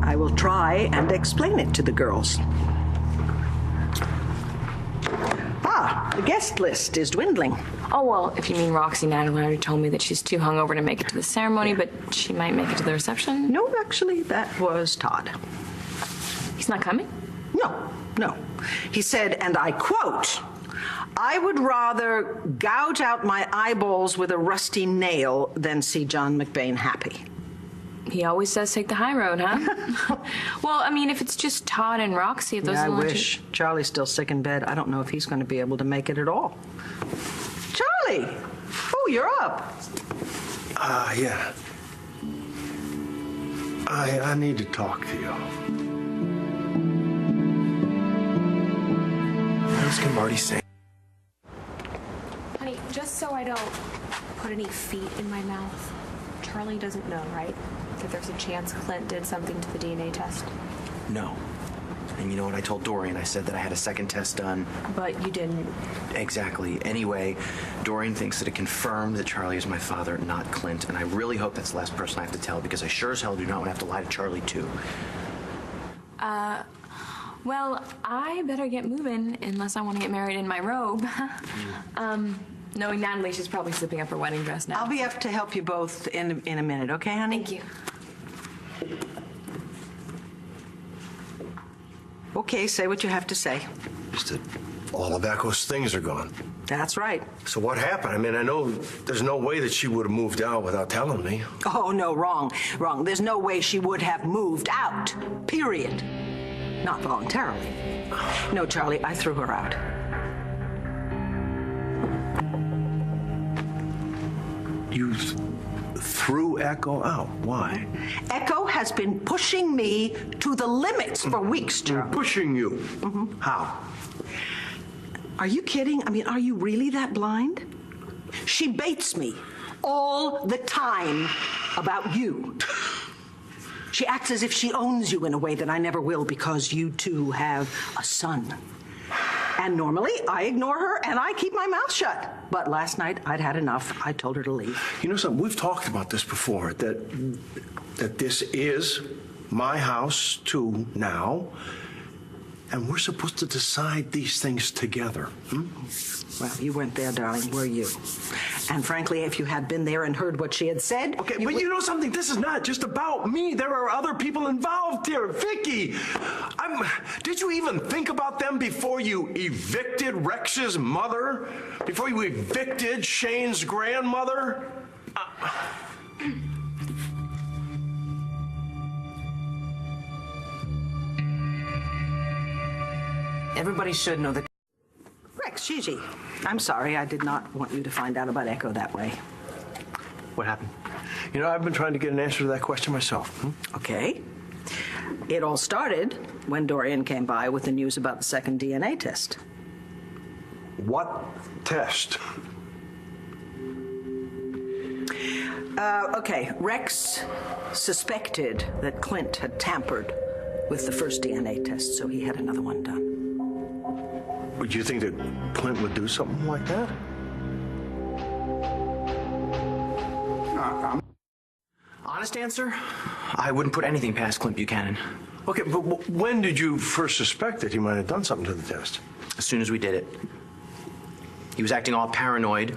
I will try and explain it to the girls. Ah, the guest list is dwindling. Oh, well, if you mean Roxy, Natalie already told me that she's too hungover to make it to the ceremony, but she might make it to the reception. No, actually, that was Todd. He's not coming? No. He said, and I quote, "I would rather gouge out my eyeballs with a rusty nail than see John McBain happy." He always says take the high road, huh? Well, I mean, if it's just Todd and Roxy, if those Yeah, are the I ones wish. Charlie's still sick in bed. I don't know if he's going to be able to make it at all. Charlie! Oh, you're up. Yeah. I need to talk to you. What else can Marty say? Honey, just so I don't put any feet in my mouth, Charlie doesn't know, right? That there's a chance Clint did something to the DNA test. No. And you know what I told Dorian? I said that I had a second test done. But you didn't. Exactly. Anyway, Dorian thinks that it confirmed that Charlie is my father, not Clint. And I really hope that's the last person I have to tell, because I sure as hell do not want to have to lie to Charlie, too. Well, I better get moving unless I want to get married in my robe. Knowing Natalie, she's probably slipping up her wedding dress now. I'll be up to help you both in a minute, okay, honey? Thank you. Okay, say what you have to say. Just that all of Echo's things are gone. That's right. So what happened? I mean, I know there's no way that she would have moved out without telling me. Oh, no, wrong. There's no way she would have moved out, period. Not voluntarily. No, Charlie, I threw her out. You threw Echo out. Why? Echo has been pushing me to the limits for weeks, Charlie. Pushing you. Mm-hmm. How? Are you kidding? I mean, are you really that blind? She baits me all the time about you. She acts as if she owns you in a way that I never will, because you two have a son. And normally, I ignore her and I keep my mouth shut. But last night, I'd had enough. I told her to leave. You know something? We've talked about this before, that this is my house too now, and we're supposed to decide these things together. Well, you weren't there, darling, were you? And frankly, if you had been there and heard what she had said... Okay, but you know something? This is not just about me. There are other people involved here. Viki! Did you even think about them before you evicted Rex's mother? Before you evicted Shane's grandmother? Everybody should know that... Rex, Gigi, I'm sorry. I did not want you to find out about Echo that way. What happened? You know, I've been trying to get an answer to that question myself. Okay. It all started when Dorian came by with the news about the second DNA test. What test? Okay, Rex suspected that Clint had tampered with the first DNA test, so he had another one done. Would you think that Clint would do something like that? Honest answer? I wouldn't put anything past Clint Buchanan. Okay, but when did you first suspect that he might have done something to the test? As soon as we did it. He was acting all paranoid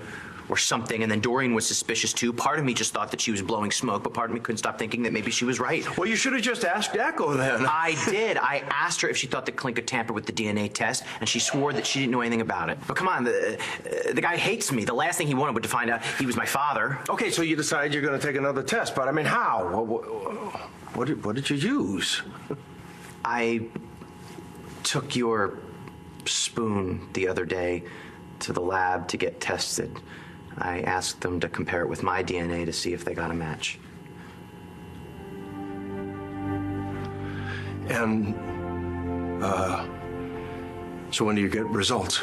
or something, and then Dorian was suspicious too. Part of me just thought that she was blowing smoke, but part of me couldn't stop thinking that maybe she was right. Well, you should have just asked Echo then. I did. I asked her if she thought that Clint could tamper with the DNA test, and she swore that she didn't know anything about it. But come on, the guy hates me. The last thing he wanted was to find out he was my father. Okay, so you decided you're going to take another test, but I mean, how? What did you use? I took your spoon the other day to the lab to get tested. I asked them to compare it with my DNA to see if they got a match. And, so when do you get results?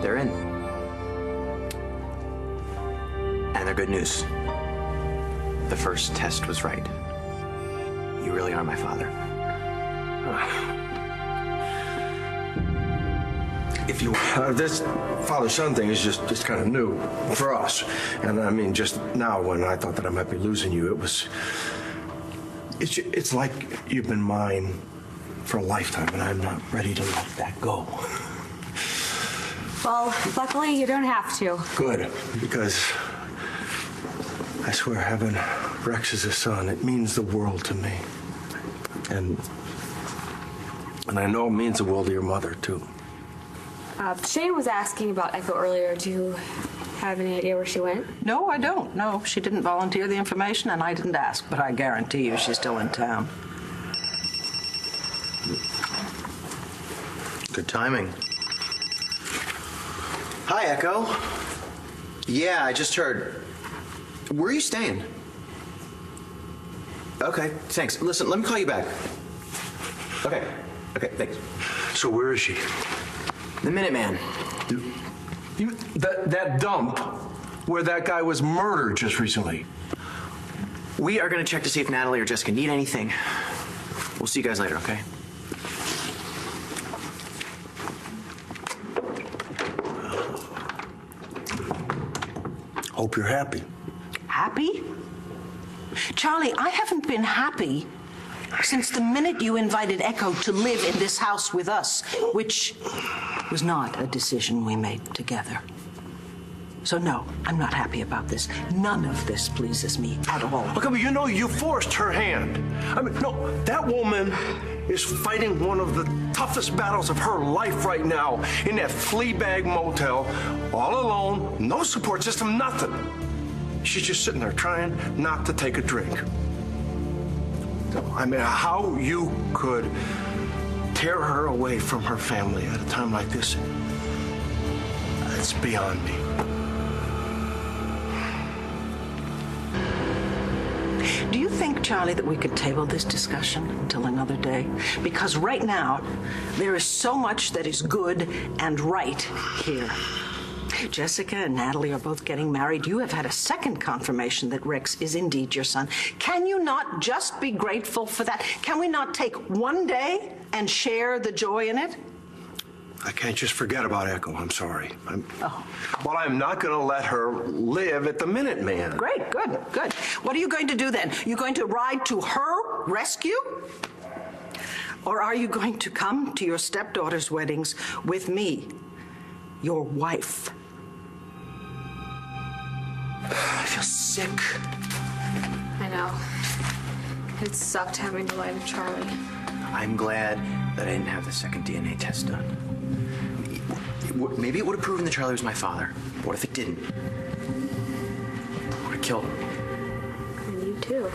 They're in. And they're good news. The first test was right. You really are my father. if you... This father-son thing is just kind of new for us. And I mean, just now when I thought that I might be losing you, it's like you've been mine for a lifetime, and I'm not ready to let that go. Well, luckily you don't have to. Good, because I swear having Rex as a son, it means the world to me. And I know it means the world to your mother, too. Shane was asking about Echo earlier. Do you have any idea where she went? No, I don't. No, she didn't volunteer the information, and I didn't ask, but I guarantee you she's still in town. Good timing. Hi, Echo. Yeah, I just heard. Where are you staying? Okay, thanks. Listen, let me call you back. Okay, thanks. So where is she? The Minuteman. That dump where that guy was murdered just recently. We are going to check to see if Natalie or Jessica need anything. We'll see you guys later, okay? Hope you're happy. Happy? Charlie, I haven't been happy since the minute you invited Echo to live in this house with us, which was not a decision we made together. So no, I'm not happy about this. None of this pleases me at all. Okay, but you know you forced her hand. I mean, no, that woman is fighting one of the toughest battles of her life right now in that flea bag motel, all alone, no support system, nothing. She's just sitting there trying not to take a drink. I mean, how you could tear her away from her family at a time like this, it's beyond me. Do you think, Charlie, that we could table this discussion until another day? Because right now, there is so much that is good and right here. Jessica and Natalie are both getting married. You have had a second confirmation that Rex is indeed your son. Can you not just be grateful for that? Can we not take one day and share the joy in it? I can't just forget about Echo. I'm sorry. Well, I'm not going to let her live at the Minuteman. Great, good. What are you going to do then? You going to ride to her rescue? Or are you going to come to your stepdaughter's weddings with me, your wife? I feel sick. I know. It sucked having to lie to Charlie. I'm glad that I didn't have the second DNA test done. Maybe it would have proven that Charlie was my father. But what if it didn't? I would have killed him. And you too.